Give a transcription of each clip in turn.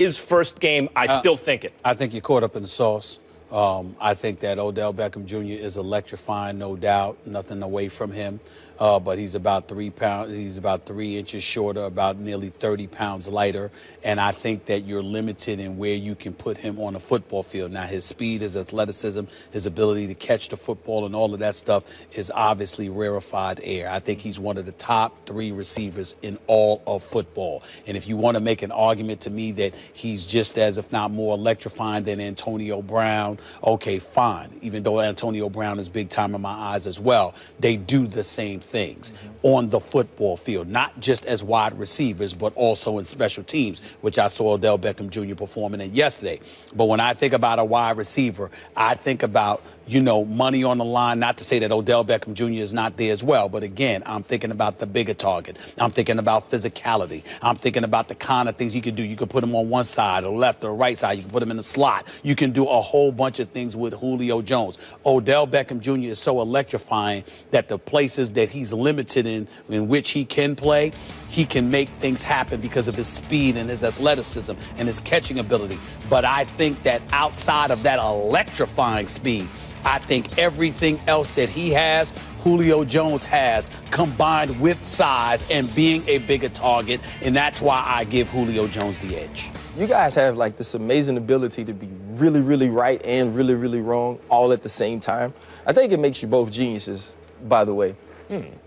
his first game, I still think it. I think you're caught up in the sauce. I think that Odell Beckham Jr. is electrifying, no doubt. Nothing away from him. But he's about 3 pounds. He's about 3 inches shorter, about nearly 30 pounds lighter. And I think that you're limited in where you can put him on a football field. Now, his speed, his athleticism, his ability to catch the football and all of that stuff is obviously rarefied air. I think he's one of the top 3 receivers in all of football. And if you want to make an argument to me that he's just as, if not more electrifying than Antonio Brown, okay, fine. Even though Antonio Brown is big time in my eyes as well, they do the same things on the football field, not just as wide receivers, but also in special teams, which I saw Odell Beckham Jr. performing in yesterday. But when I think about a wide receiver, I think about, you know, money on the line. Not to say that Odell Beckham Jr. is not there as well, but again, I'm thinking about the bigger target. I'm thinking about physicality. I'm thinking about the kind of things he could do. You could put him on one side or left or right side. You can put him in the slot. You can do a whole bunch of things with Julio Jones. Odell Beckham Jr. is so electrifying that the places that he's limited in which he can play, he can make things happen because of his speed and his athleticism and his catching ability. But I think that outside of that electrifying speed, I think everything else that he has, Julio Jones has, combined with size and being a bigger target, and that's why I give Julio Jones the edge. You guys have like this amazing ability to be really, really right and really, really wrong all at the same time. I think it makes you both geniuses, by the way.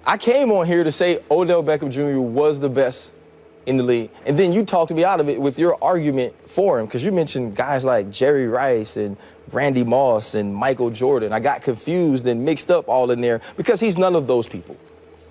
I came on here to say Odell Beckham Jr. was the best in the league, and then you talked me out of it with your argument for him, because you mentioned guys like Jerry Rice and Randy Moss and Michael Jordan. I got confused and mixed up all in there because he's none of those people.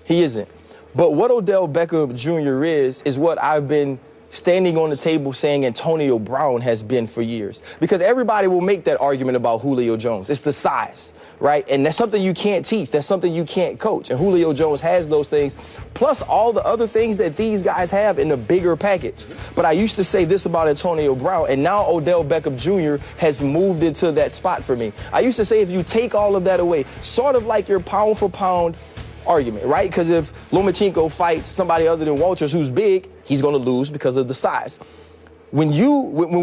He isn't. But what Odell Beckham Jr. is what I've been standing on the table saying Antonio Brown has been for years. Because everybody will make that argument about Julio Jones. It's the size, right? And that's something you can't teach. That's something you can't coach. And Julio Jones has those things, plus all the other things that these guys have in a bigger package. But I used to say this about Antonio Brown, and now Odell Beckham Jr. has moved into that spot for me. I used to say if you take all of that away, sort of like your pound for pound argument, right? Because if Lomachenko fights somebody other than Walters who's big, he's going to lose because of the size. When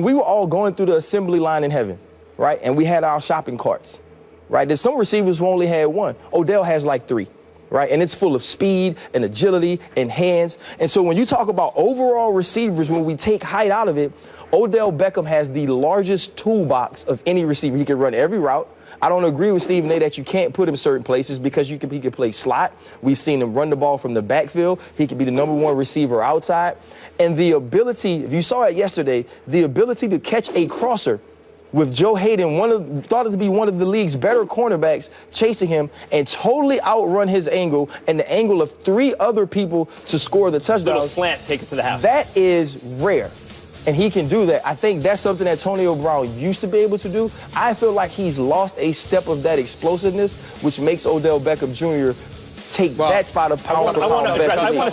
we were all going through the assembly line in heaven, right, and we had our shopping carts, right, there's some receivers who only had one. Odell has like 3, right, and it's full of speed and agility and hands. And so when you talk about overall receivers, when we take height out of it, Odell Beckham has the largest toolbox of any receiver. He can run every route. I don't agree with Stephen A. that you can't put him certain places because he can play slot. We've seen him run the ball from the backfield. He can be the #1 receiver outside. And the ability, if you saw it yesterday, the ability to catch a crosser with Joe Hayden, thought to be one of the league's better cornerbacks, chasing him and totally outrun his angle and the angle of 3 other people to score the touchdown. Little slant, take it to the house. That is rare. And he can do that. I think that's something that Antonio Brown used to be able to do. I feel like he's lost a step of that explosiveness, which makes Odell Beckham Jr. take that spot of power for pound best.